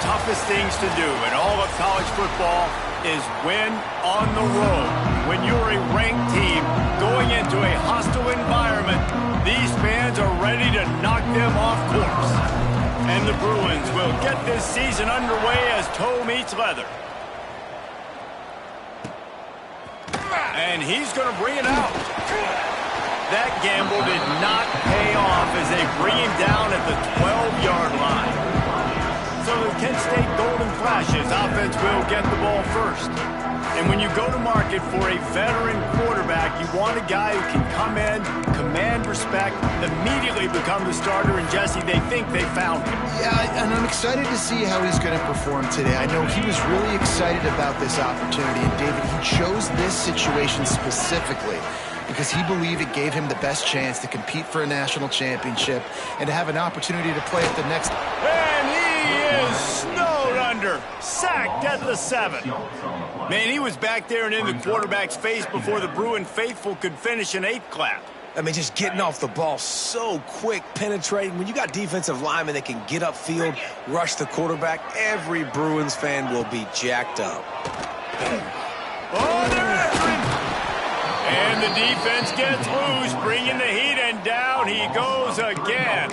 toughest things to do in all of college football is win on the road. When you're a ranked team going into a hostile environment, these fans are ready to knock them off course. And the Bruins will get this season underway as toe meets leather. And he's going to bring it out. That gamble did not pay off as they bring him down at the 12-yard line. So the Kent State Golden Flashes offense will get the ball first. And when you go to market for a veteran quarterback, you want a guy who can come in, command respect, immediately become the starter, and Jesse, they think they found him. Yeah, and I'm excited to see how he's going to perform today. I know he was really excited about this opportunity, and David, he chose this situation specifically because he believed it gave him the best chance to compete for a national championship and to have an opportunity to play at the next... And he is snowed under, sacked at the 7. Man, he was back there and in the quarterback's face before the Bruin faithful could finish an 8 clap. I mean, just getting off the ball so quick, penetrating. When you got defensive linemen that can get upfield, rush the quarterback, every Bruins fan will be jacked up. Oh, they're entering. And the defense gets loose, bringing the heat, and down he goes again.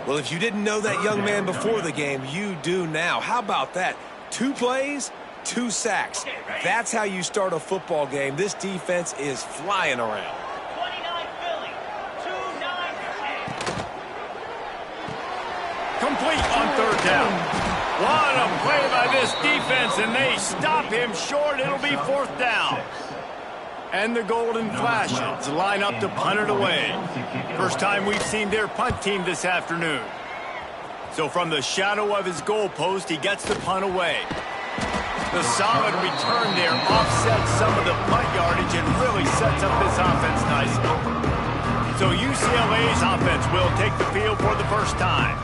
Well, if you didn't know that young man before the game, you do now. How about that? 2 plays, 2 sacks. That's how you start a football game. This defense is flying around. Complete on 3rd down. What a play by this defense, and they stop him short. It'll be 4th down. And the Golden Flashes line up to punt it away. First time we've seen their punt team this afternoon. So from the shadow of his goalpost, he gets the punt away. The solid return there offsets some of the punt yardage and really sets up this offense nicely. So UCLA's offense will take the field for the first time.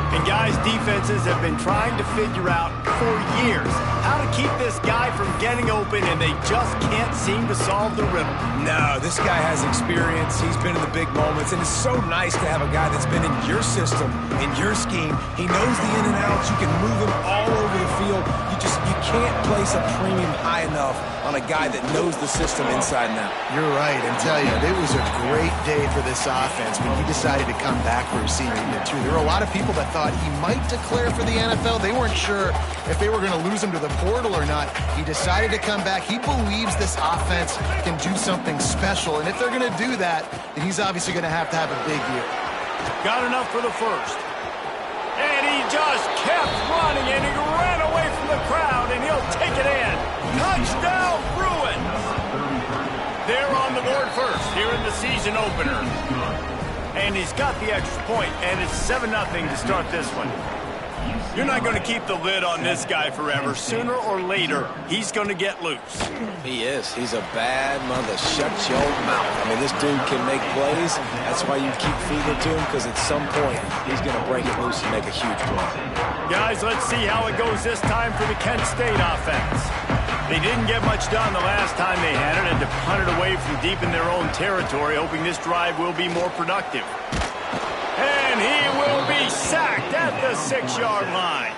And guys, defenses have been trying to figure out for years how to keep this guy from getting open, and they just can't seem to solve the riddle. No, this guy has experience. He's been in the big moments, and it's so nice to have a guy that's been in your system, in your scheme. He knows the in and outs. You can move him all over the field. You can't place a premium high enough on a guy that knows the system inside and out. You're right, and tell you, it was a great day for this offense when he decided to come back for his senior year, too. There were a lot of people that thought he might declare for the NFL. They weren't sure if they were going to lose him to the portal or not. He decided to come back. He believes this offense can do something special, and if they're going to do that, then he's obviously going to have a big year. Got enough for the first. And he just kept running, and he ran away from the crowd, and he'll take it in. Touchdown, Bruins! They're on the board first here in the season opener. And he's got the extra point, and it's 7-0 to start this one. You're not going to keep the lid on this guy forever. Sooner or later, he's going to get loose. He is. He's a bad mother. Shut your mouth. I mean, this dude can make plays. That's why you keep feeding it to him, because at some point, he's going to break it loose and make a huge play. Guys, let's see how it goes this time for the Kent State offense. They didn't get much done the last time they had it, and to punt it away from deep in their own territory, hoping this drive will be more productive. And he will be sacked at the 6-yard line.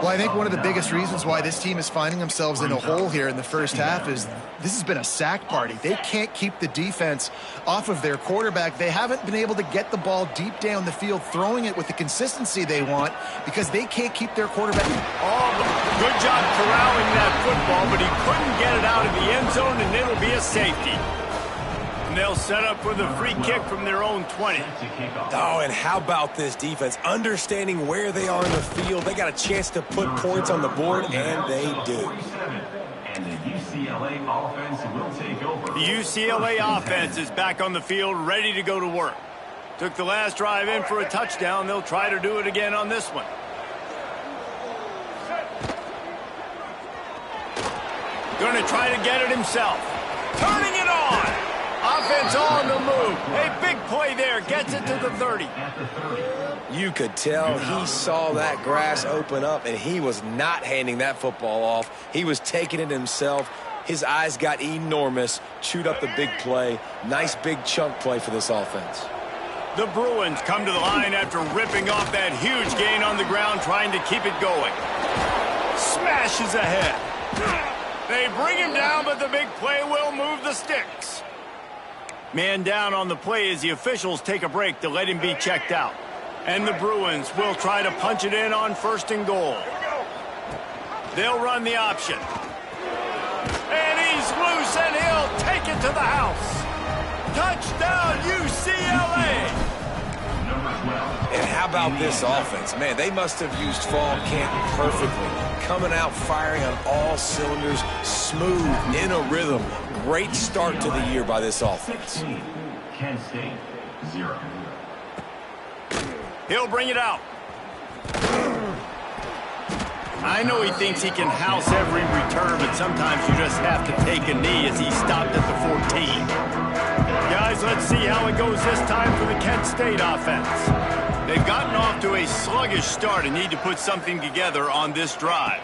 Well, I think one of the biggest reasons why this team is finding themselves in a hole here in the first half is this has been a sack party. They can't keep the defense off of their quarterback. They haven't been able to get the ball deep down the field, throwing it with the consistency they want because they can't keep their quarterback. Oh, good job corralling that football, but he couldn't get it out of the end zone, and it'll be a safety. They'll set up with a free kick from their own 20. Oh, and how about this defense? Understanding where they are in the field. They got a chance to put points on the board, and they do. And the UCLA offense will take over. The UCLA offense is back on the field, ready to go to work. Took the last drive in for a touchdown. They'll try to do it again on this one. Going to try to get it himself. Turning it on. Offense on the move. A big play there. Gets it to the 30. You could tell he saw that grass open up, and he was not handing that football off. He was taking it himself. His eyes got enormous. Chewed up the big play. Nice big chunk play for this offense. The Bruins come to the line after ripping off that huge gain on the ground, trying to keep it going. Smashes ahead. They bring him down, but the big play will move the sticks. Man down on the play as the officials take a break to let him be checked out. And the Bruins will try to punch it in on 1st and goal. They'll run the option. And he's loose, and he'll take it to the house. Touchdown, UCLA! And how about this offense? Man, they must have used fall camp perfectly. Coming out firing on all cylinders, smooth, in a rhythm. Great start to the year by this offense. Kent State, 0. He'll bring it out. I know he thinks he can house every return, but sometimes you just have to take a knee as he stopped at the 14. Guys, let's see how it goes this time for the Kent State offense. They've gotten off to a sluggish start and need to put something together on this drive.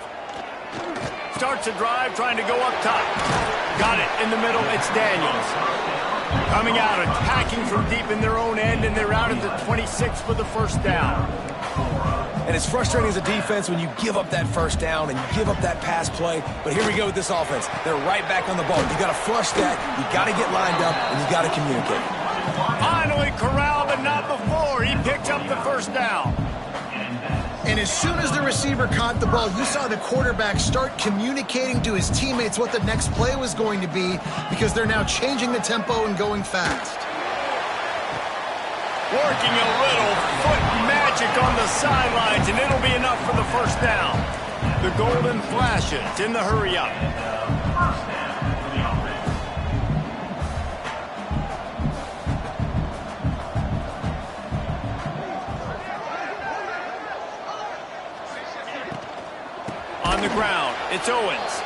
Starts a drive trying to go up top. Got it in the middle. It's Daniels. Coming out, attacking from deep in their own end, and they're out at the 26 for the 1st down. And it's frustrating as a defense when you give up that 1st down and you give up that pass play. But here we go with this offense. They're right back on the ball. You got to flush that. You got to get lined up, and you got to communicate. Finally corralled, but not before. He picked up the 1st down. And as soon as the receiver caught the ball, you saw the quarterback start communicating to his teammates what the next play was going to be, because they're now changing the tempo and going fast. Working a little foot magic on the sidelines, and it'll be enough for the 1st down. The golden flashes in the hurry-up. On the ground, it's Owens.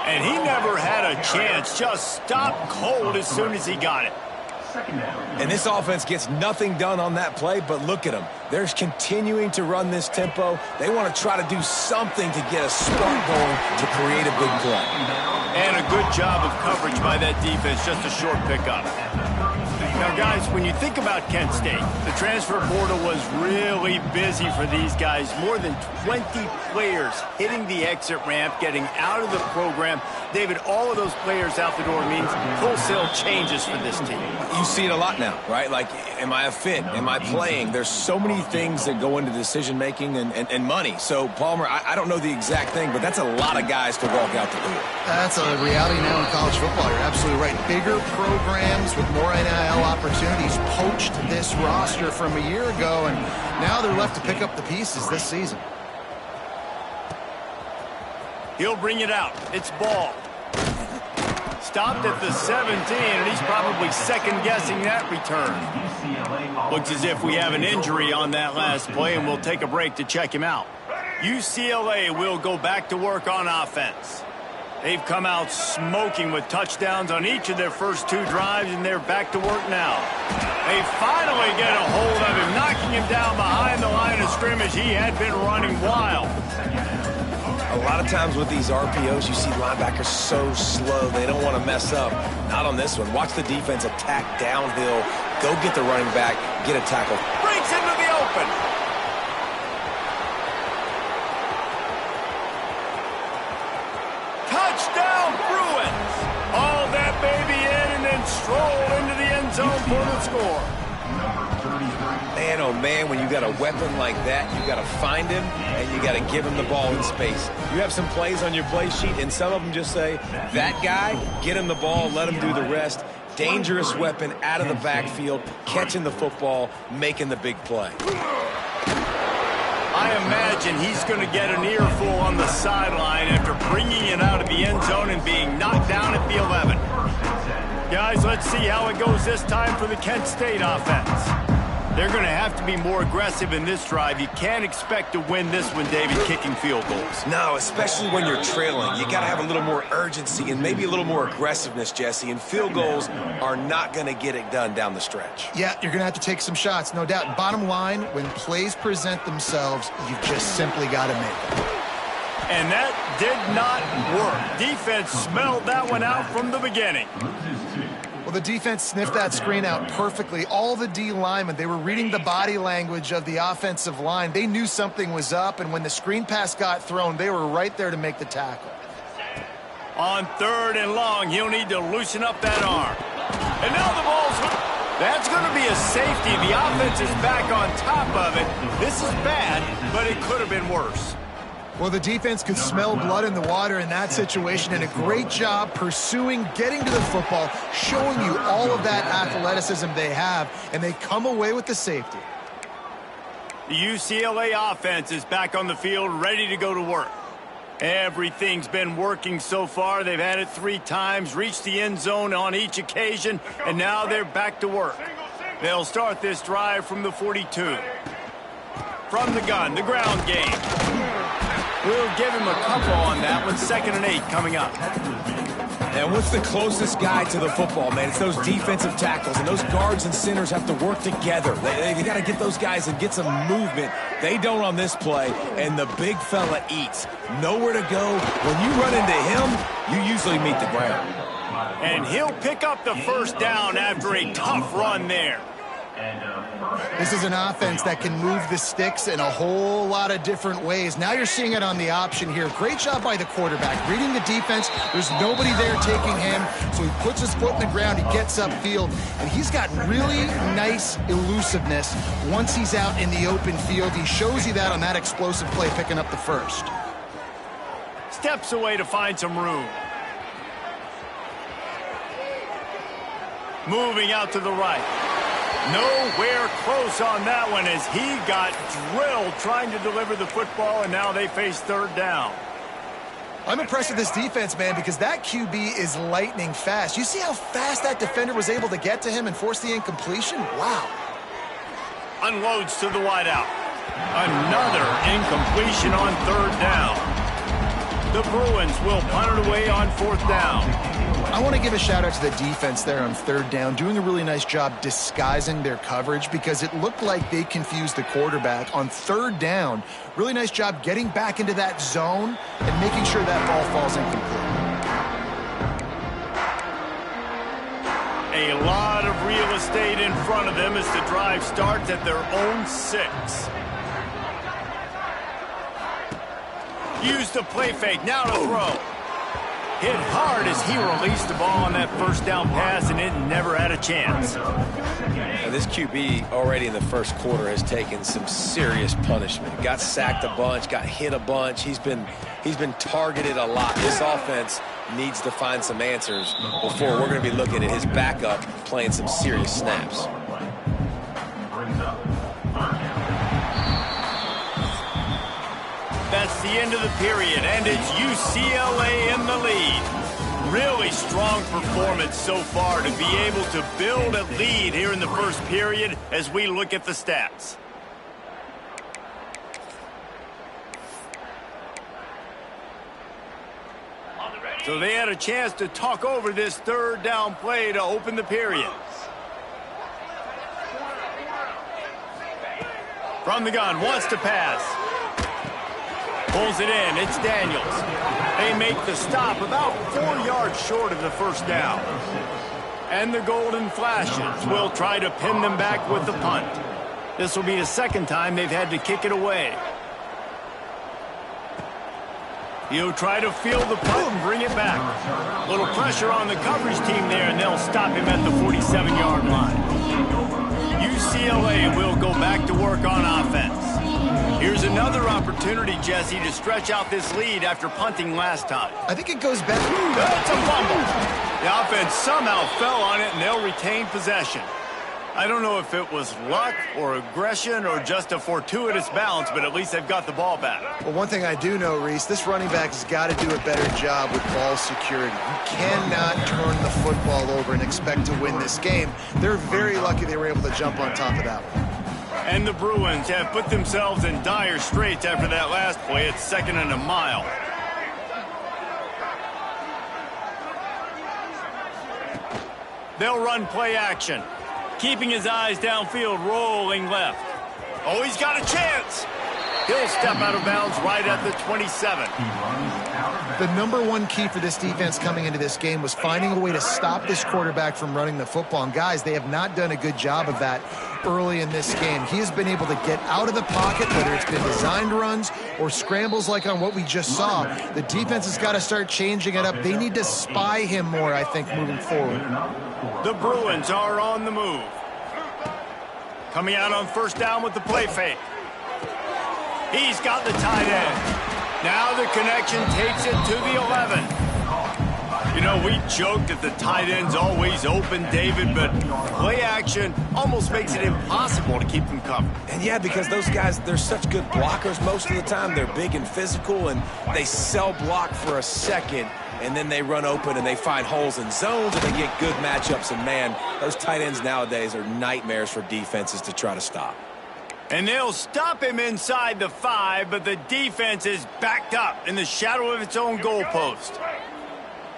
And he never had a chance, just stopped cold as soon as he got it. And this offense gets nothing done on that play, but look at them. They're continuing to run this tempo. They want to try to do something to get a spark going to create a big play. And a good job of coverage by that defense, just a short pickup. Now, guys, when you think about Kent State, the transfer portal was really busy for these guys. More than 20 players hitting the exit ramp, getting out of the program. David, all of those players out the door means wholesale changes for this team. You see it a lot now, right? Like, am I a fit? Am I playing? There's so many things that go into decision-making and money. So, Palmer, I don't know the exact thing, but that's a lot of guys to walk out the door. That's a reality now in college football. You're absolutely right. Bigger programs with more NIL opportunities poached this roster from a year ago, and now they're left to pick up the pieces this season. He'll bring it out. It's Ball. Stopped at the 17, and he's probably second-guessing that return. Looks as if we have an injury on that last play, and we'll take a break to check him out. UCLA will go back to work on offense. They've come out smoking with touchdowns on each of their first 2 drives, and they're back to work now. They finally get a hold of him, knocking him down behind the line of scrimmage. He had been running wild. A lot of times with these RPOs, you see linebackers so slow, they don't want to mess up. Not on this one. Watch the defense attack downhill, go get the running back, get a tackle. Breaks into the open. Touchdown, Bruins. All that baby in and then stroll into the end zone for the score. Man, oh man, when you got a weapon like that, you got to find him and you got to give him the ball in space. You have some plays on your play sheet, and some of them just say, that guy, get him the ball, let him do the rest. Dangerous weapon out of the backfield, catching the football, making the big play. I imagine he's going to get an earful on the sideline after bringing it out of the end zone and being knocked down at the 11. Guys, let's see how it goes this time for the Kent State offense. They're going to have to be more aggressive in this drive. You can't expect to win this one, David, kicking field goals. No, especially when you're trailing. You got to have a little more urgency and maybe a little more aggressiveness, Jesse, and field goals are not going to get it done down the stretch. Yeah, you're going to have to take some shots, no doubt. Bottom line, when plays present themselves, you just simply got to make them. And that did not work. Defense smelled that one out from the beginning. Well, Well, the defense sniffed that screen out perfectly. All the D linemen, they were reading the body language of the offensive line. They knew something was up, and when the screen pass got thrown, they were right there to make the tackle. On 3rd and long, he'll need to loosen up that arm. And now the ball's... That's going to be a safety. The offense is back on top of it. This is bad, but it could have been worse. Well, the defense could smell blood in the water in that situation, and a great job pursuing, getting to the football, showing you all of that athleticism they have, and they come away with the safety. The UCLA offense is back on the field, ready to go to work. Everything's been working so far. They've had it 3 times, reached the end zone on each occasion, and now they're back to work. They'll start this drive from the 42. From the gun, the ground game. We'll give him a couple on that one. 2nd and 8 coming up. And what's the closest guy to the football, man? It's those defensive tackles, and those guards and centers have to work together. They got to get those guys and get some movement. They don't on this play, and the big fella eats. Nowhere to go. When you run into him, you usually meet the ground. And he'll pick up the 1st down after a tough run there. This is an offense that can move the sticks in a whole lot of different ways. Now you're seeing it on the option here. Great job by the quarterback. Reading the defense, there's nobody there taking him, so he puts his foot in the ground, he gets upfield, and he's got really nice elusiveness once he's out in the open field. He shows you that on that explosive play, picking up the 1st. Steps away to find some room. Moving out to the right. Nowhere close on that one as he got drilled trying to deliver the football, and now they face 3rd down. I'm impressed with this defense, man, because that QB is lightning fast. You see how fast that defender was able to get to him and force the incompletion? Wow. Unloads to the wideout. Another incompletion on 3rd down. The Bruins will punt it away on 4th down. I want to give a shout out to the defense there on 3rd down, doing a really nice job disguising their coverage because it looked like they confused the quarterback on 3rd down. Really nice job getting back into that zone and making sure that ball falls incomplete. A lot of real estate in front of them as the drive starts at their own 6. Use the play fake, now to throw. Hit hard as he released the ball on that 1st down pass, and it never had a chance. Now this QB already in the 1st quarter has taken some serious punishment. Got sacked a bunch, got hit a bunch. He's been targeted a lot. This offense needs to find some answers before we're going to be looking at his backup playing some serious snaps. That's the end of the period, and it's UCLA in the lead. Really strong performance so far to be able to build a lead here in the 1st period as we look at the stats. So they had a chance to talk over this 3rd down play to open the period. From the gun, wants to pass. Pulls it in, it's Daniels. They make the stop about 4 yards short of the 1st down. And the Golden Flashes will try to pin them back with the punt. This will be the 2nd time they've had to kick it away. He'll try to field the punt and bring it back. A little pressure on the coverage team there, and they'll stop him at the 47-yard line. UCLA will go back to work on offense. Here's another opportunity, Jesse, to stretch out this lead after punting last time. I think it goes back. That's a fumble. The offense somehow fell on it, and they'll retain possession. I don't know if it was luck or aggression or just a fortuitous bounce, but at least they've got the ball back. Well, one thing I do know, Reese, this running back has got to do a better job with ball security. You cannot turn the football over and expect to win this game. They're very lucky they were able to jump on top of that one. And the Bruins have put themselves in dire straits after that last play. It's 2nd and a mile. They'll run play action. Keeping his eyes downfield, rolling left. Oh, he's got a chance. He'll step out of bounds right at the 27. The #1 key for this defense coming into this game was finding a way to stop this quarterback from running the football. And guys, they have not done a good job of that early in this game. He has been able to get out of the pocket, whether it's been designed runs or scrambles like on what we just saw. The defense has got to start changing it up. They need to spy him more, I think, moving forward. The Bruins are on the move. Coming out on first down with the play fake. He's got the tight end. Now the connection takes it to the 11. You know, we joke that the tight end's always open, David, but play action almost makes it impossible to keep them covered. And yeah, because those guys, they're such good blockers most of the time. They're big and physical, and they sell block for a second, and then they run open and they find holes in zones, and they get good matchups. And man, those tight ends nowadays are nightmares for defenses to try to stop. And they'll stop him inside the 5, but the defense is backed up in the shadow of its own goalpost.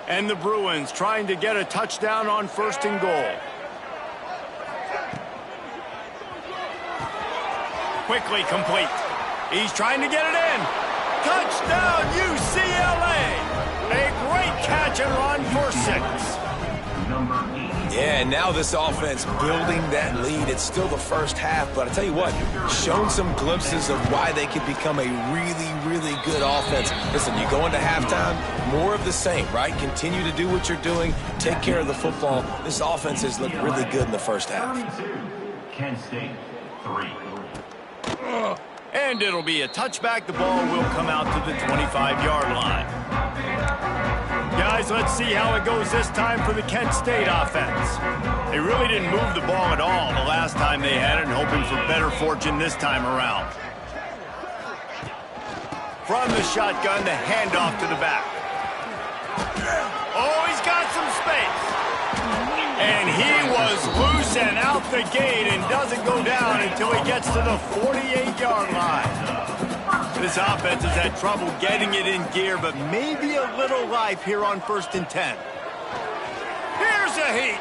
And the Bruins trying to get a touchdown on 1st and goal. Quickly complete. He's trying to get it in. Touchdown, UCLA! A great catch and run for 6. Yeah, and now this offense building that lead. It's still the first half, but I tell you what, shown some glimpses of why they could become a really, really good offense. Listen, you go into halftime, more of the same, right? Continue to do what you're doing, take care of the football. This offense has looked really good in the first half. Kent State, 3. And it'll be a touchback. The ball will come out to the 25-yard line. Guys, let's see how it goes this time for the Kent State offense. They really didn't move the ball at all the last time they had it, and hoping for better fortune this time around. From the shotgun, the handoff to the back. Oh, he's got some space. And he was loose and out the gate and doesn't go down until he gets to the 48-yard line. This offense has had trouble getting it in gear, but maybe a little life here on 1st and 10. Here's a heat.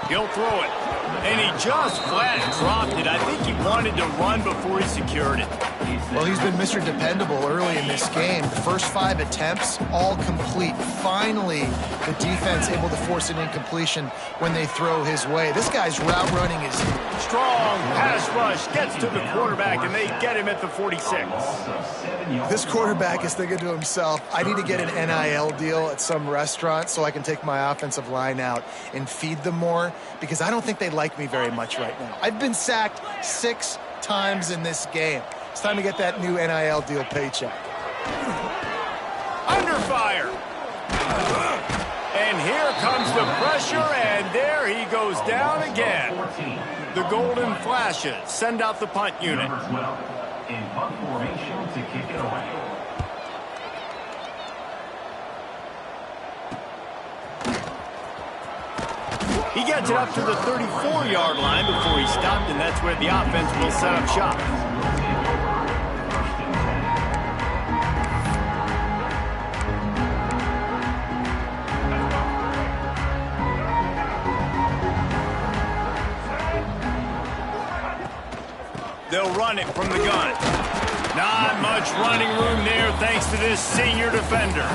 He'll throw it. And he just flat dropped it. I think he wanted to run before he secured it. Well, he's been Mr. Dependable early in this game. The first 5 attempts, all complete. Finally, the defense able to force an incompletion when they throw his way. This guy's route running is strong. Pass rush gets to the quarterback, and they get him at the 46. This quarterback is thinking to himself, I need to get an NIL deal at some restaurant so I can take my offensive line out and feed them more, because I don't think they like me very much right now. I've been sacked 6 times in this game. It's time to get that new NIL deal paycheck. Under fire. And here comes the pressure, and there he goes down again. The Golden Flashes send out the punt unit. Number 12, in punt formation to kick it away. He gets it up to the 34-yard line before he stopped, and that's where the offense will set up shop. They'll run it from the gun. Not much running room there thanks to this senior defender.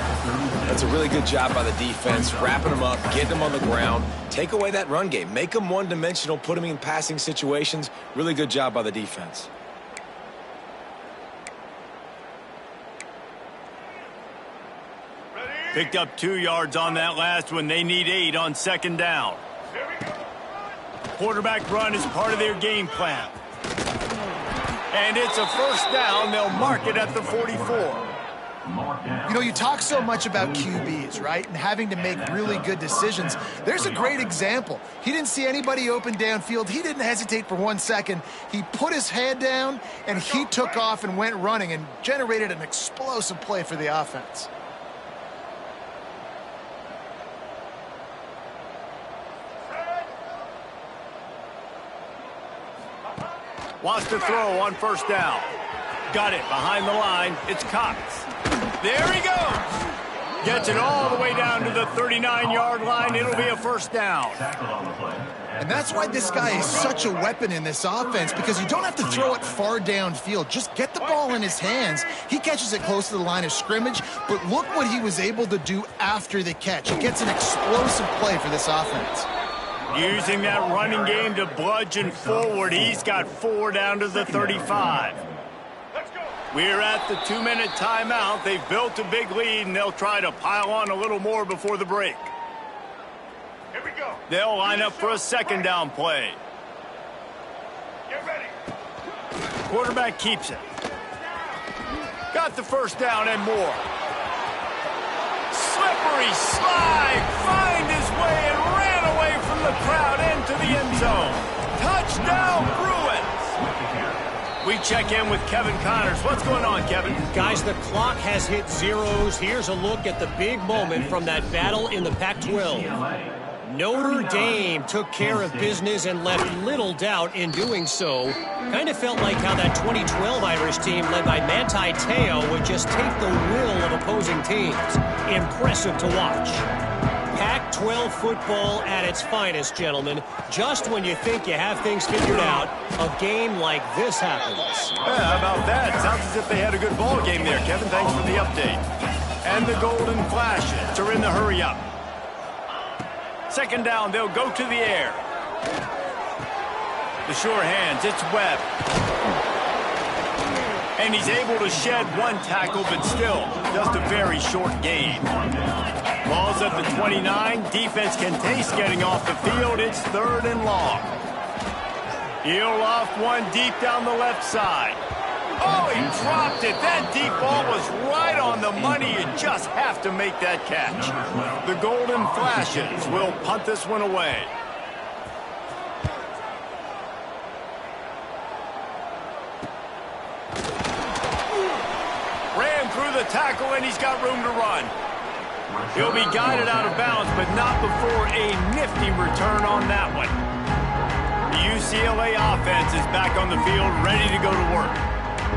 That's a really good job by the defense, wrapping them up, getting them on the ground. Take away that run game. Make them one-dimensional, put them in passing situations. Really good job by the defense. Picked up 2 yards on that last one. They need 8 on 2nd down. Quarterback run is part of their game plan. And it's a 1st down. They'll mark it at the 44. You know, you talk so much about QBs, right? And having to make really good decisions. There's a great example. He didn't see anybody open downfield. He didn't hesitate for 1 second. He put his head down, and he took off and went running and generated an explosive play for the offense. Wants to throw on 1st down. Got it behind the line. It's Cox. There he goes. Gets it all the way down to the 39-yard line. It'll be a first down. And that's why this guy is such a weapon in this offense, because you don't have to throw it far downfield. Just get the ball in his hands. He catches it close to the line of scrimmage, but look what he was able to do after the catch. He gets an explosive play for this offense. Using that running game to bludgeon forward. He's got 4 down to the 35. We're at the 2-minute timeout. They've built a big lead, and they'll try to pile on a little more before the break. Here we go. They'll line up for a second down play. Get ready. Quarterback keeps it. Got the first down and more. Slippery slide. Find his way and ran away from the crowd into the end zone. Touchdown, Bruins. We check in with Kevin Connors. What's going on, Kevin? Guys, the clock has hit zeros. Here's a look at the big moment from that battle in the Pac-12. Notre Dame took care of business and left little doubt in doing so. Kind of felt like how that 2012 Irish team led by Manti Te'o would just take the will of opposing teams. Impressive to watch. Pac-12 football at its finest, gentlemen. Just when you think you have things figured out, a game like this happens. Yeah, how about that? Sounds as if they had a good ball game there, Kevin. Thanks for the update. And the Golden Flashes are in the hurry-up. Second down, they'll go to the air. The sure hands, it's Webb. And he's able to shed one tackle, but still, just a very short gain. Ball's at the 29. Defense can taste getting off the field. It's 3rd and long. He'll loft one deep down the left side. Oh, he dropped it. That deep ball was right on the money. You just have to make that catch. The Golden Flashes will punt this one away. Ran through the tackle, and he's got room to run. He'll be guided out of bounds, but not before a nifty return on that one. The UCLA offense is back on the field, ready to go to work.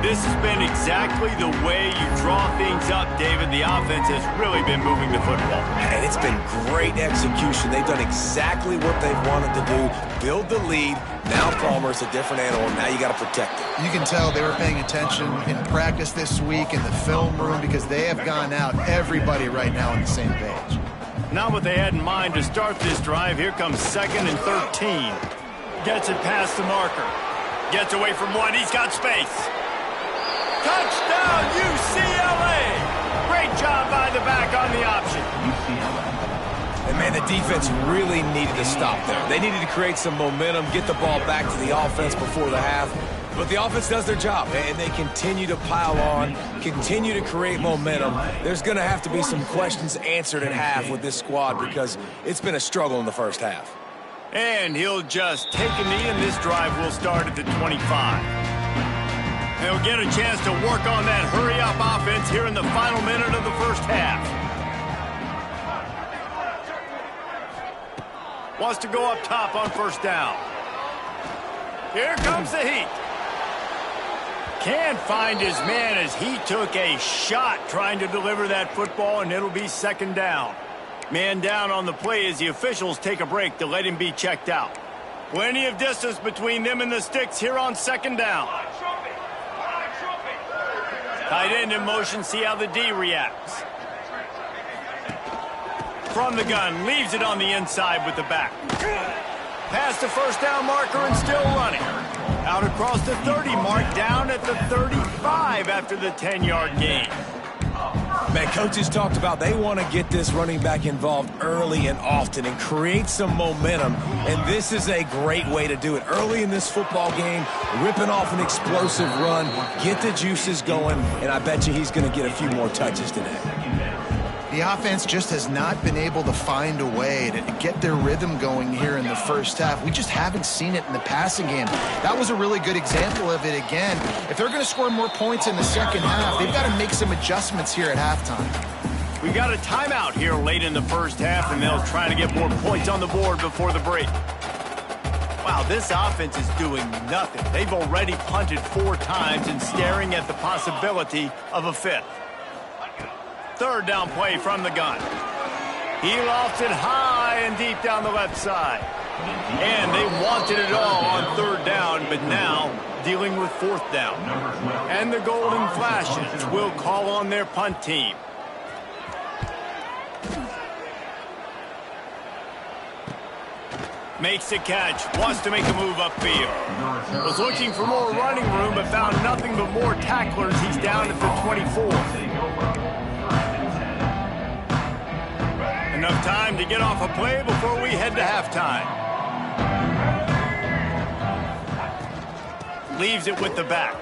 This has been exactly the way you draw things up, David. The offense has really been moving the football. And it's been great execution. They've done exactly what they've wanted to do. Build the lead. Now Palmer's a different animal. Now you got to protect it. You can tell they were paying attention in practice this week in the film room, because they have gone out, everybody right now on the same page. Not what they had in mind to start this drive. Here comes 2nd and 13. Gets it past the marker. Gets away from one. He's got space. Touchdown, UCLA! Great job by the back on the option. And, man, the defense really needed to stop there. They needed to create some momentum, get the ball back to the offense before the half. But the offense does their job, and they continue to pile on, continue to create momentum. There's going to have to be some questions answered at half with this squad, because it's been a struggle in the first half. And he'll just take a knee, and this drive will start at the 25. They'll get a chance to work on that hurry-up offense here in the final minute of the first half. Wants to go up top on first down. Here comes the heat. Can't find his man as he took a shot trying to deliver that football, and it'll be 2nd down. Man down on the play as the officials take a break to let him be checked out. Plenty of distance between them and the sticks here on 2nd down. Tight end in motion, see how the D reacts. From the gun, leaves it on the inside with the back. Past the first down marker and still running. Out across the 30 mark, down at the 35 after the 10-yard gain. Man, coaches talked about they want to get this running back involved early and often and create some momentum, and this is a great way to do it. Early in this football game, ripping off an explosive run, get the juices going, and I bet you he's going to get a few more touches today. The offense just has not been able to find a way to get their rhythm going here in the first half. We just haven't seen it in the passing game. That was a really good example of it again. If they're going to score more points in the second half, they've got to make some adjustments here at halftime. We've got a timeout here late in the first half, and they'll try to get more points on the board before the break. Wow, this offense is doing nothing. They've already punted 4 times and staring at the possibility of a 5th. Third down play from the gun. He lofts it high and deep down the left side. And they wanted it all on third down, but now dealing with fourth down. And the Golden Flashes will call on their punt team. Makes the catch, wants to make a move upfield. Was looking for more running room, but found nothing but more tacklers. He's down at the 24. Enough time to get off a play before we head to halftime. Leaves it with the back.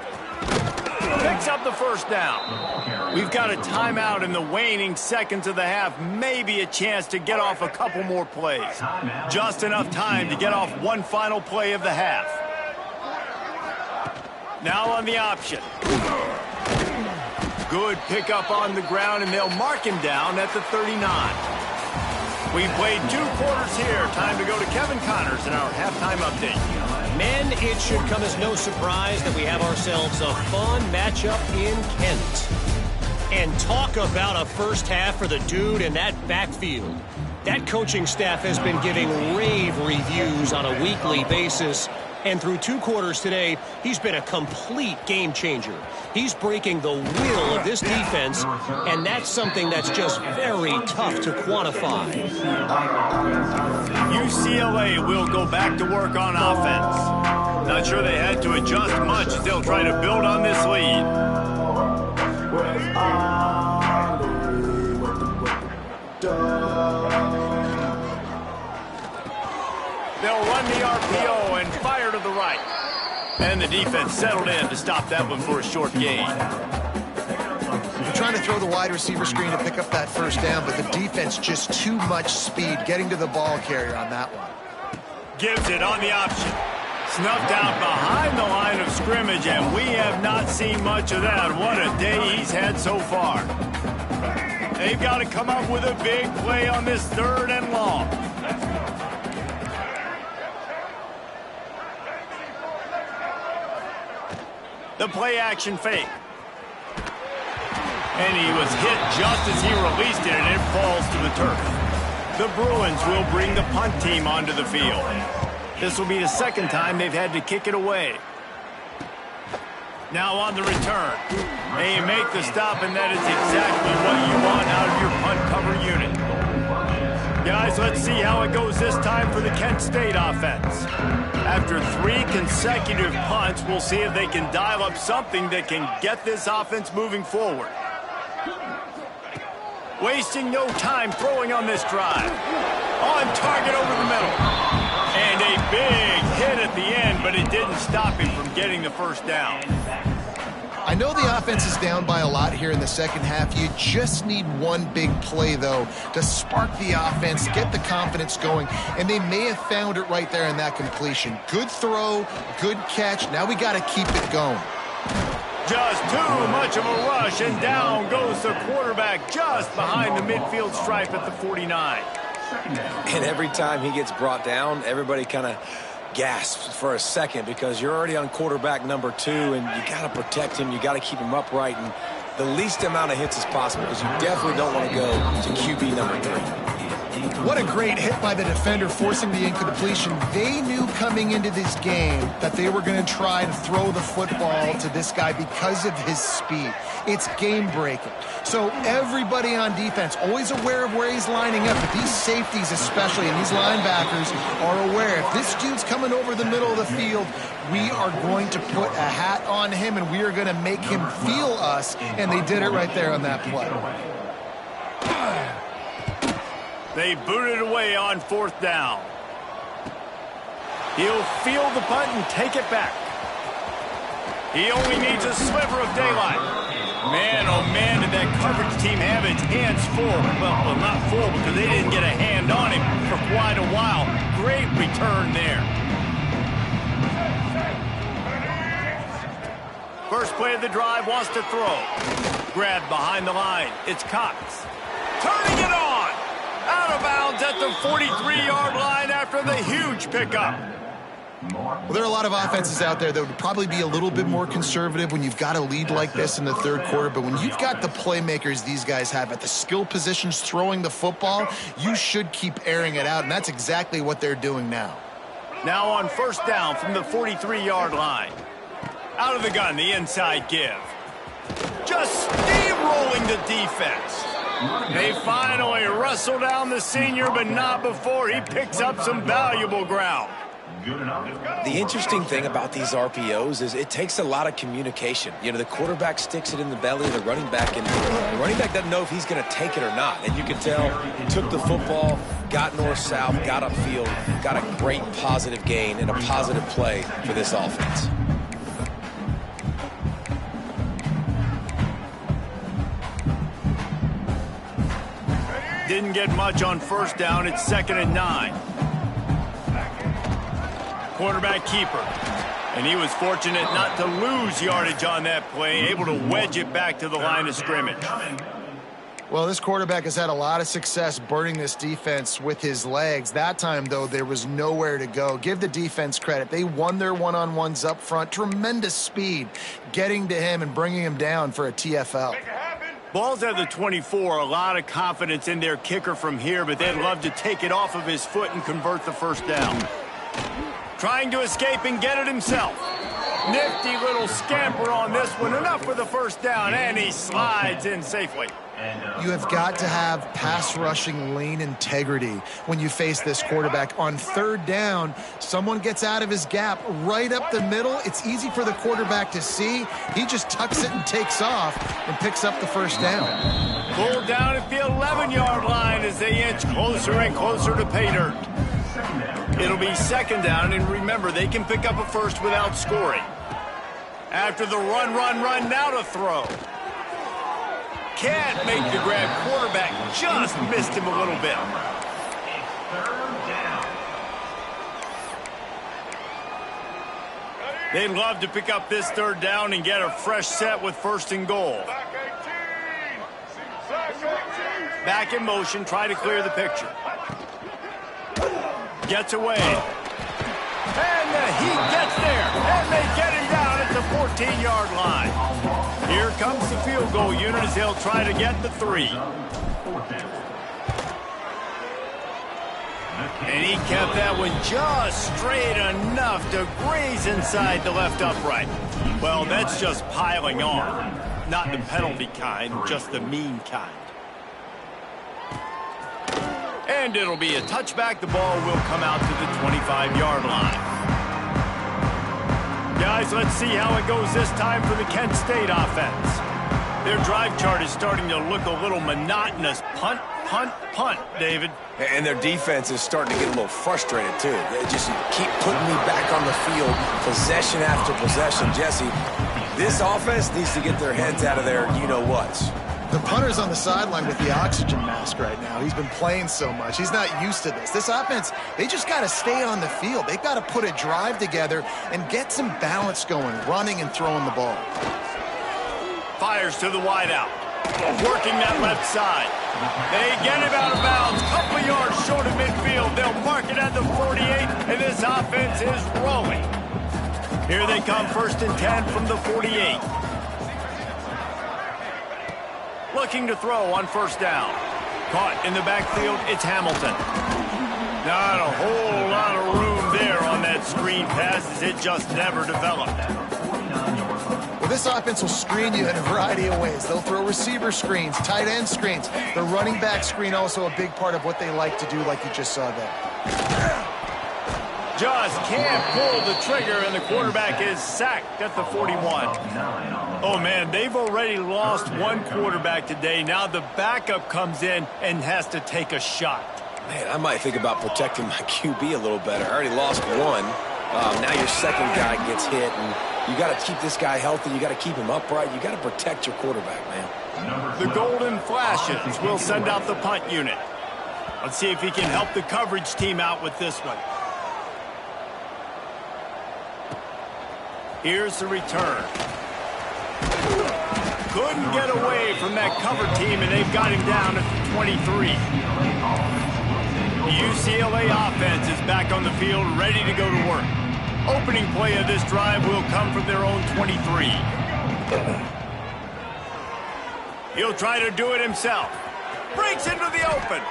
Picks up the first down. We've got a timeout in the waning seconds of the half. Maybe a chance to get off a couple more plays. Just enough time to get off one final play of the half. Now on the option. Good pickup on the ground, and they'll mark him down at the 39. We played 2 quarters here. Time to go to Kevin Connors in our halftime update. Men, it should come as no surprise that we have ourselves a fun matchup in Kent. And talk about a first half for the dude in that backfield. That coaching staff has been giving rave reviews on a weekly basis. And through 2 quarters today, he's been a complete game changer. He's breaking the will of this defense, and that's something that's just very tough to quantify. UCLA will go back to work on offense. Not sure they had to adjust much as they'll try to build on this lead. They'll run the RPO and fire to the right. And the defense settled in to stop that one for a short gain. They're trying to throw the wide receiver screen to pick up that first down, but the defense just too much speed getting to the ball carrier on that one. Gives it on the option. Snuffed out behind the line of scrimmage, and we have not seen much of that. What a day he's had so far. They've got to come up with a big play on this 3rd and long. The play-action fake. And he was hit just as he released it, and it falls to the turf. The Bruins will bring the punt team onto the field. This will be the 2nd time they've had to kick it away. Now on the return. They make the stop, and that is exactly what you want out of your punt cover unit. Guys, let's see how it goes this time for the Kent State offense. After 3 consecutive punts, we'll see if they can dial up something that can get this offense moving forward. Wasting no time throwing on this drive. On target over the middle. And a big hit at the end, but it didn't stop him from getting the first down. I know the offense is down by a lot here in the second half. You just need one big play, though, to spark the offense, get the confidence going, and they may have found it right there in that completion. Good throw, good catch. Now we got to keep it going. Just too much of a rush, and down goes the quarterback just behind the midfield stripe at the 49. And every time he gets brought down, everybody kind of gasps for a second because you're already on quarterback number 2, and you got to protect him. You got to keep him upright and the least amount of hits as possible because you definitely don't want to go to QB number 3. What a great hit by the defender, forcing the incompletion. They knew coming into this game that they were going to try to throw the football to this guy because of his speed. It's game-breaking. So everybody on defense always aware of where he's lining up, but these safeties especially and these linebackers are aware. If this dude's coming over the middle of the field, we are going to put a hat on him, and we are going to make him feel us, and they did it right there on that play. They booted away on 4th down. He'll field the punt and take it back. He only needs a sliver of daylight. Man, oh man, did that coverage team have its hands full. Well, not full because they didn't get a hand on him for quite a while. Great return there. First play of the drive, wants to throw. Grabbed behind the line. It's Cox. Turning it on. Out of bounds at the 43-yard line after the huge pickup. Well, there are a lot of offenses out there that would probably be a little bit more conservative when you've got a lead like this in the third quarter. But when you've got the playmakers these guys have at the skill positions throwing the football, you should keep airing it out. And that's exactly what they're doing now. Now on first down from the 43-yard line. Out of the gun, the inside give. Just steamrolling the defense. They finally wrestle down the senior, but not before he picks up some valuable ground. The interesting thing about these RPOs is it takes a lot of communication. You know, the quarterback sticks it in the belly of the running back, and the running back doesn't know if he's going to take it or not. And you can tell, took the football, got north-south, got upfield, got a great positive gain and a positive play for this offense. Didn't get much on first down. It's 2nd and 9. Quarterback keeper. And he was fortunate not to lose yardage on that play, able to wedge it back to the line of scrimmage. Well, this quarterback has had a lot of success burning this defense with his legs. That time, though, there was nowhere to go. Give the defense credit. They won their one-on-ones up front. Tremendous speed getting to him and bringing him down for a TFL. Ball's at the 24. A lot of confidence in their kicker from here, but they'd love to take it off of his foot and convert the first down. Trying to escape and get it himself. Nifty little scamper on this one. Enough for the first down, and he slides in safely. You have got to have pass rushing lane integrity when you face this quarterback. On third down, someone gets out of his gap right up the middle. It's easy for the quarterback to see. He just tucks it and takes off and picks up the first down. Pulled down at the 11-yard line as they inch closer and closer to pay dirt. It'll be 2nd down, and remember, they can pick up a first without scoring. After the run, now to throw. Can't make the grab. Quarterback just missed him a little bit. They'd love to pick up this 3rd down and get a fresh set with 1st and goal. Back in motion, try to clear the picture. Gets away. And he gets there. And they get him down at the 14-yard line. Here comes the field goal unit as they'll try to get the 3. And he kept that one just straight enough to graze inside the left upright. Well, that's just piling on. Not the penalty kind, just the mean kind. And it'll be a touchback. The ball will come out to the 25-yard line. Guys, let's see how it goes this time for the Kent State offense. Their drive chart is starting to look a little monotonous. Punt, punt, punt, David. And their defense is starting to get a little frustrated, too. They just keep putting me back on the field, possession after possession. Jesse, this offense needs to get their heads out of their you-know-whats. The punter's on the sideline with the oxygen mask right now. He's been playing so much. He's not used to this. This offense, they just got to stay on the field. They've got to put a drive together and get some balance going, running and throwing the ball. Fires to the wideout. Working that left side. They get him out of bounds. Couple yards short of midfield. They'll mark it at the 48, and this offense is rolling. Here they come, 1st and 10 from the 48. Looking to throw on first down. Caught in the backfield, it's Hamilton. Not a whole lot of room there on that screen pass as it just never developed. Well, this offense will screen you in a variety of ways. They'll throw receiver screens, tight end screens. The running back screen also a big part of what they like to do, like you just saw there. Just can't pull the trigger, and the quarterback is sacked at the 41. Oh, man, they've already lost one quarterback today. Now the backup comes in and has to take a shot. Man, I might think about protecting my QB a little better. I already lost one. Now your second guy gets hit, and you got to keep this guy healthy. You got to keep him upright. You got to protect your quarterback, man. The Golden Flashes will send out the punt unit. Let's see if he can help the coverage team out with this one. Here's the return. Couldn't get away from that cover team, and they've got him down at the 23. The UCLA offense is back on the field, ready to go to work. Opening play of this drive will come from their own 23. He'll try to do it himself. Breaks into the open.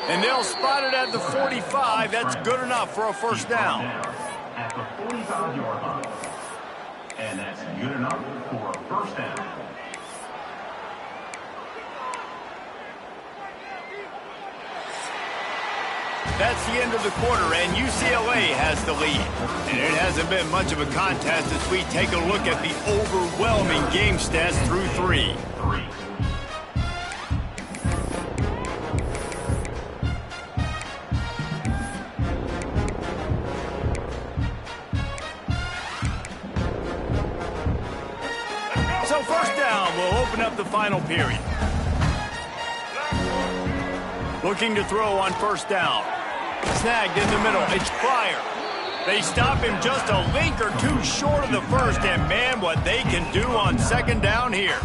And they'll spot it at the 45. That's good enough for a first down. At the 45-yard line. And that's good enough for a first down. That's the end of the quarter, and UCLA has the lead. And it hasn't been much of a contest as we take a look at the overwhelming game stats through 3. So first down will open up the final period. Looking to throw on first down. Snagged in the middle. It's Pryor. They stop him just a link or two short of the first, and man, what they can do on second down here.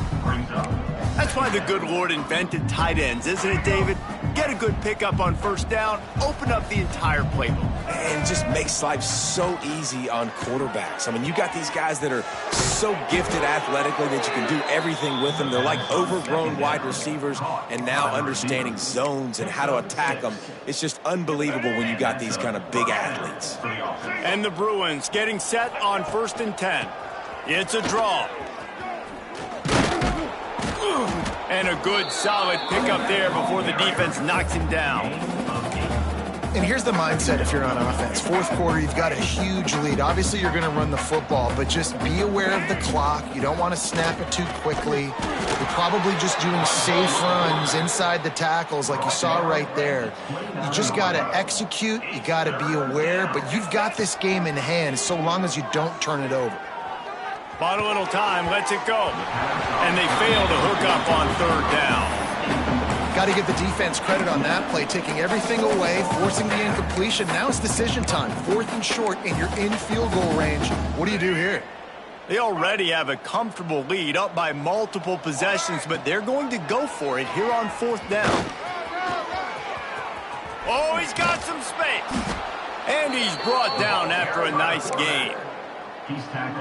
That's why the good Lord invented tight ends, isn't it, David? Get a good pickup on first down, open up the entire playbook. And it just makes life so easy on quarterbacks. I mean, you got these guys that are so gifted athletically that you can do everything with them. They're like overgrown wide receivers, and now understanding zones and how to attack them. It's just unbelievable when you got these kind of big athletes. And the Bruins getting set on 1st and 10. It's a draw. And a good, solid pickup there before the defense knocks him down. And here's the mindset if you're on offense. Fourth quarter, you've got a huge lead. Obviously, you're going to run the football, but just be aware of the clock. You don't want to snap it too quickly. You're probably just doing safe runs inside the tackles like you saw right there. You just got to execute. You got to be aware, but you've got this game in hand so long as you don't turn it over. Bought a little time, lets it go. And they fail to hook up on 3rd down. Got to give the defense credit on that play, taking everything away, forcing the incompletion. Now it's decision time. 4th and short, and you're in field goal range. What do you do here? They already have a comfortable lead up by multiple possessions, but they're going to go for it here on 4th down. Oh, he's got some space. And he's brought down after a nice game.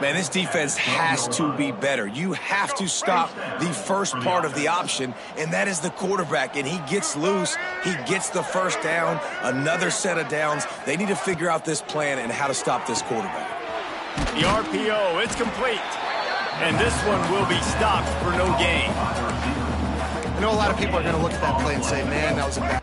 Man, this defense has to be better. You have to stop the first part of the option, and that is the quarterback. And he gets loose. He gets the first down, another set of downs. They need to figure out this plan and how to stop this quarterback. The RPO, it's complete. And this one will be stopped for no gain. I know a lot of people are going to look at that play and say, man, that was a bad...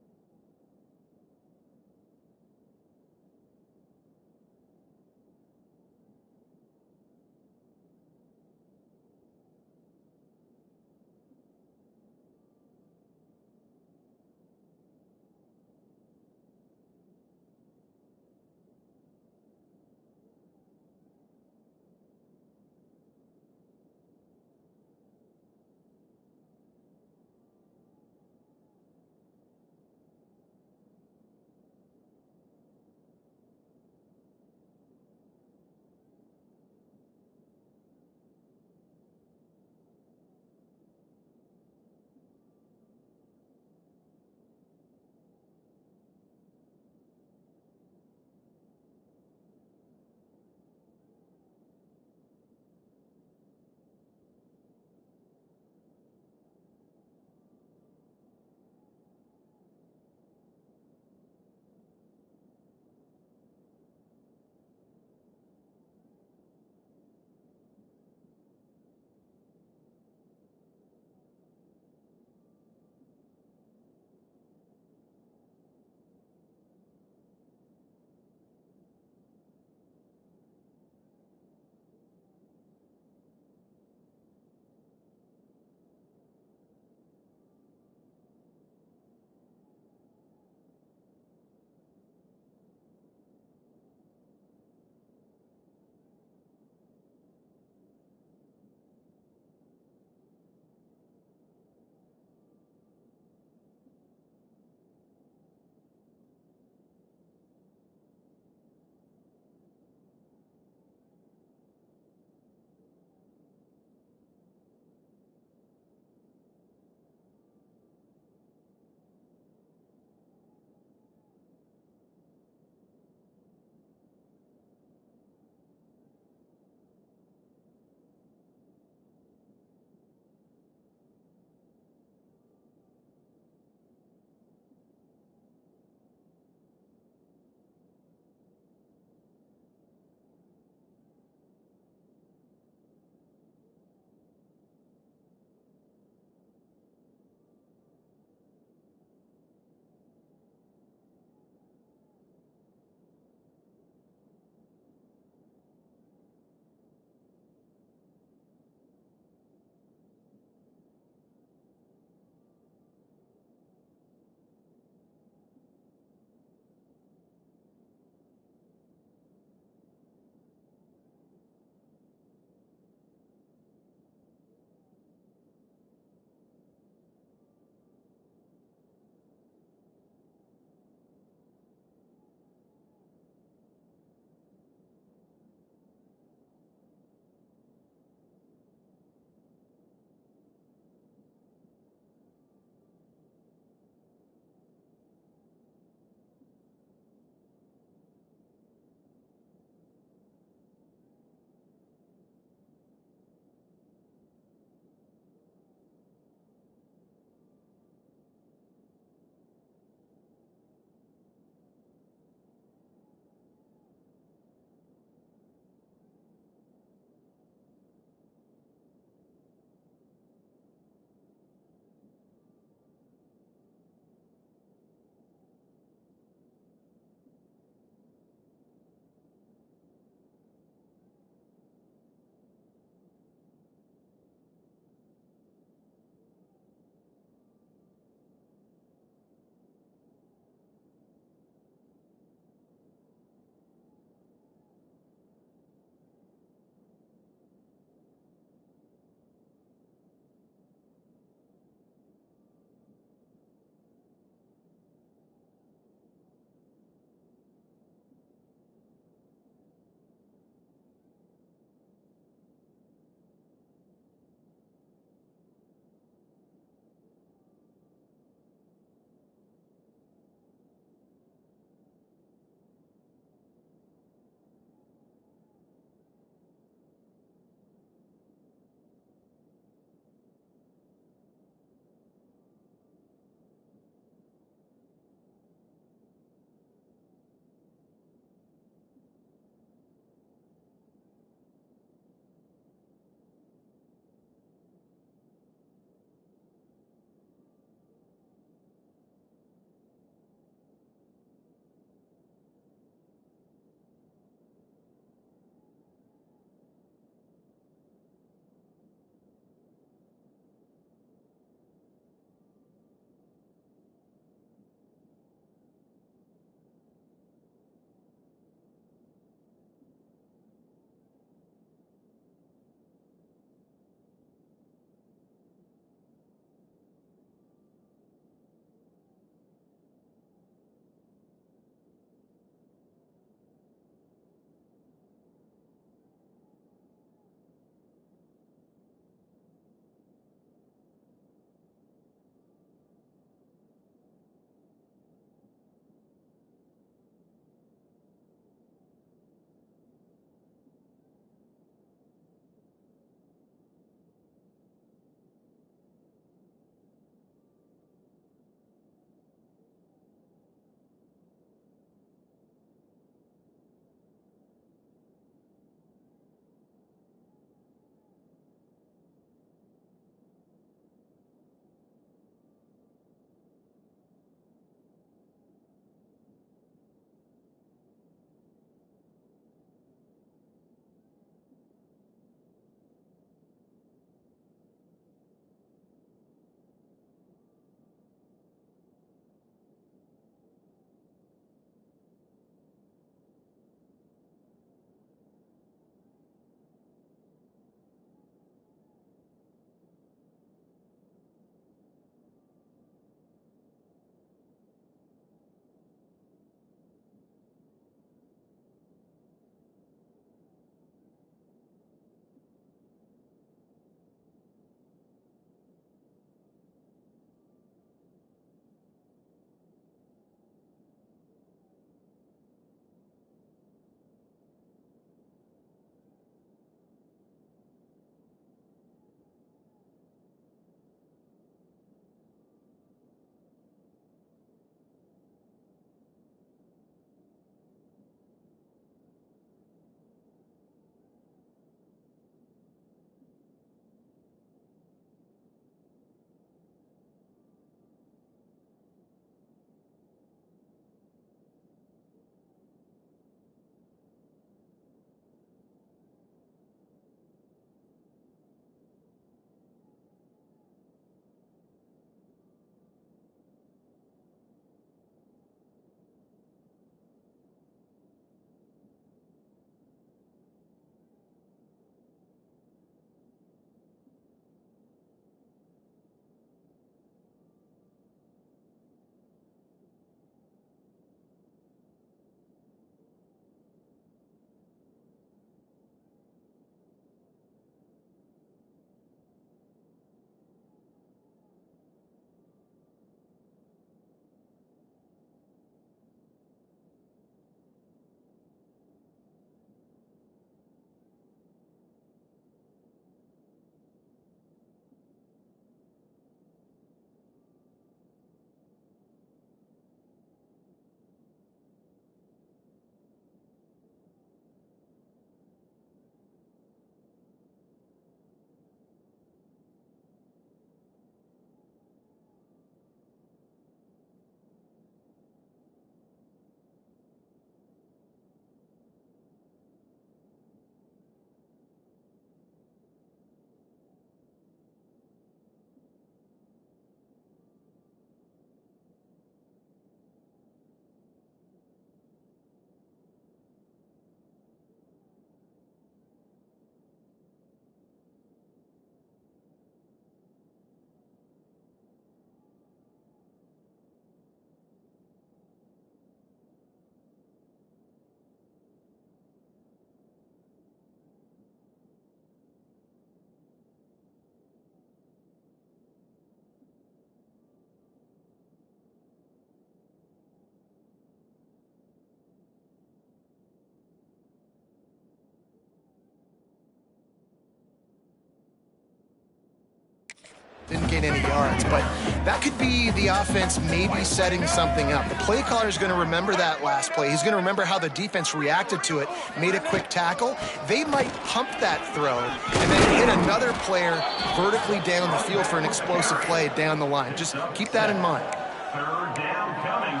didn't gain any yards, but that could be the offense maybe setting something up. The play caller is going to remember that last play. He's going to remember how the defense reacted to it, made a quick tackle. They might pump that throw and then hit another player vertically down the field for an explosive play down the line. Just keep that in mind. Third down coming.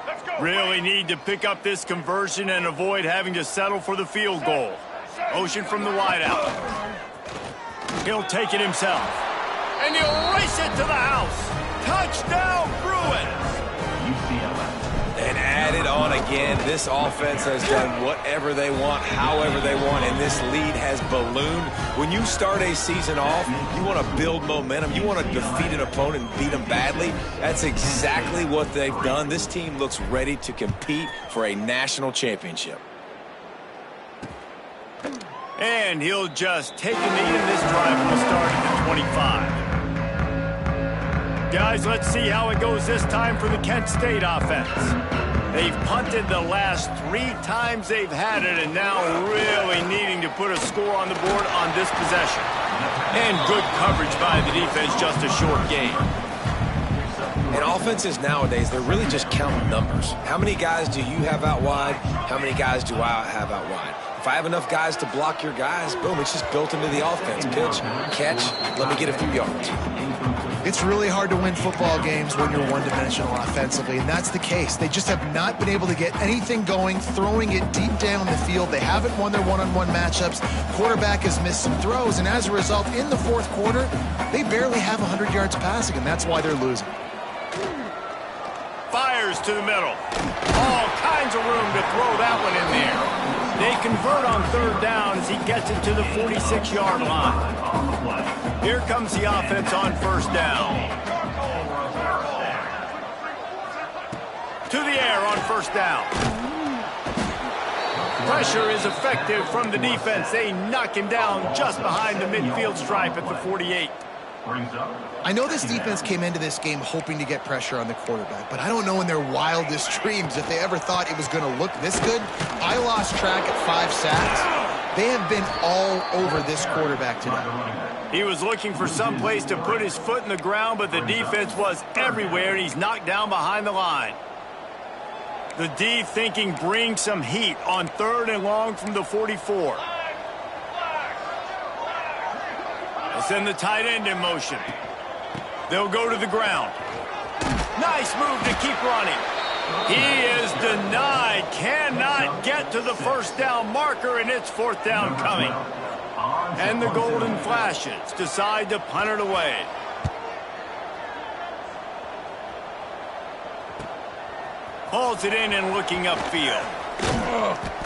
Let's go. Really need to pick up this conversion and avoid having to settle for the field goal. Motion from the wideout. He'll take it himself. And he'll race it to the house. Touchdown, Bruins! UCLA. And add it on again. This offense has done whatever they want, however they want, and this lead has ballooned. When you start a season off, you want to build momentum. You want to defeat an opponent and beat them badly. That's exactly what they've done. This team looks ready to compete for a national championship. And he'll just take a knee, and this drive will start at the 25. Guys, let's see how it goes this time for the Kent State offense. They've punted the last 3 times they've had it, and now really needing to put a score on the board on this possession. And good coverage by the defense, just a short game. And offenses nowadays, they're really just counting numbers. How many guys do you have out wide? How many guys do I have out wide? If I have enough guys to block your guys, boom, it's just built into the offense. Pitch, catch, let me get a few yards. It's really hard to win football games when you're one-dimensional offensively, and that's the case. They just have not been able to get anything going, throwing it deep down the field. They haven't won their one-on-one matchups. Quarterback has missed some throws, and as a result, in the fourth quarter, they barely have 100 yards passing, and that's why they're losing. Fires to the middle. All kinds of room to throw that one in there. They convert on third down as he gets it to the 46-yard line. Here comes the offense on first down. To the air on first down. Pressure is effective from the defense. They knock him down just behind the midfield stripe at the 48. I know this defense came into this game hoping to get pressure on the quarterback, but I don't know in their wildest dreams if they ever thought it was going to look this good. I lost track at 5 sacks. They have been all over this quarterback today. He was looking for some place to put his foot in the ground, but the defense was everywhere, and he's knocked down behind the line. The D thinking bring some heat on third and long from the 44. They'll send the tight end in motion. They'll go to the ground. Nice move to keep running. He is denied. Cannot get to the first down marker, and it's fourth down coming. And the Golden Flashes decide to punt it away. Hauls it in and looking upfield.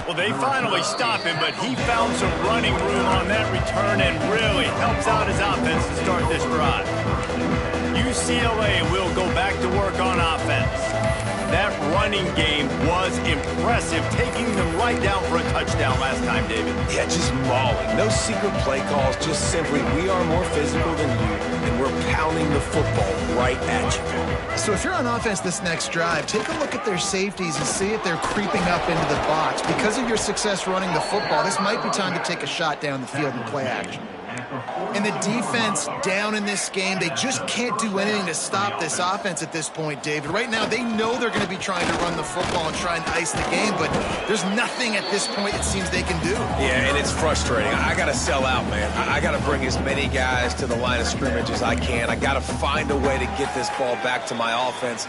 Well, they finally stop him, but he found some running room on that return and really helps out his offense to start this drive. UCLA will go back to work on offense. That running game was impressive, taking them right down for a touchdown last time, David. Yeah, just mauling. No secret play calls, just simply we are more physical than you, and we're pounding the football right at you. So if you're on offense this next drive, take a look at their safeties and see if they're creeping up into the box. Because of your success running the football, this might be time to take a shot down the field and play action. And the defense down in this game, they just can't do anything to stop this offense at this point, David. Right now, they know they're going to be trying to run the football and try and ice the game, but there's nothing at this point it seems they can do. Yeah, and it's frustrating. I got to sell out, man. I got to bring as many guys to the line of scrimmage as I can. I got to find a way to get this ball back to my offense.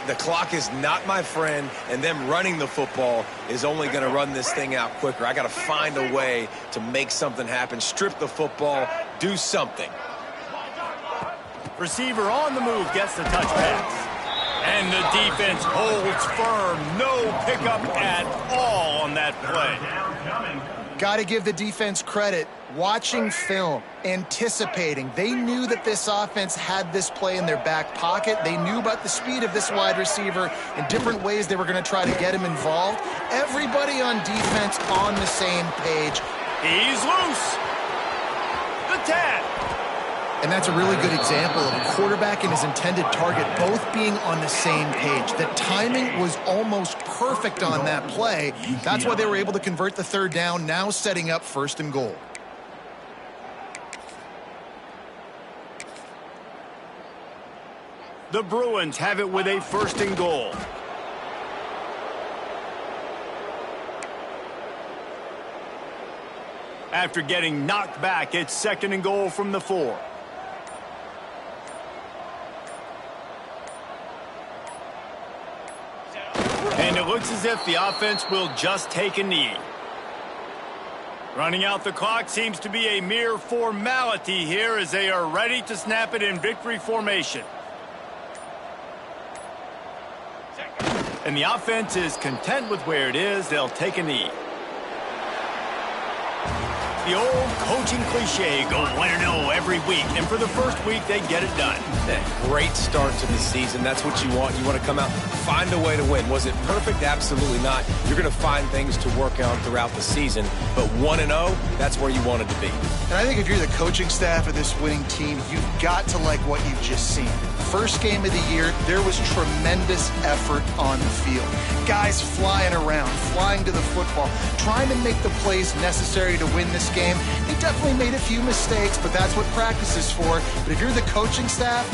The clock is not my friend, and them running the football is only going to run this thing out quicker. I got to find a way to make something happen, strip the football, do something. Receiver on the move gets the touch pass. And the defense holds firm. No pickup at all on that play. Got to give the defense credit. Watching film, anticipating. They knew that this offense had this play in their back pocket. They knew about the speed of this wide receiver and different ways they were going to try to get him involved. Everybody on defense on the same page. He's loose. The tag. And that's a really good example of a quarterback and his intended target both being on the same page. The timing was almost perfect on that play. That's why they were able to convert the third down, now setting up first and goal. The Bruins have it with a 1st and goal. After getting knocked back, it's 2nd and goal from the 4. And it looks as if the offense will just take a knee. Running out the clock seems to be a mere formality here as they are ready to snap it in victory formation. And the offense is content with where it is. They'll take a knee. The old coaching cliche, go 1-0 every week. And for the first week, they get it done. Great start to the season. That's what you want. You want to come out, find a way to win. Was it perfect? Absolutely not. You're going to find things to work on throughout the season. But 1-0, that's where you wanted to be. And I think if you're the coaching staff of this winning team, you've got to like what you've just seen. First game of the year, there was tremendous effort on the field. Guys flying around, flying to the football, trying to make the plays necessary to win this game. They definitely made a few mistakes, but that's what practice is for. But if you're the coaching staff,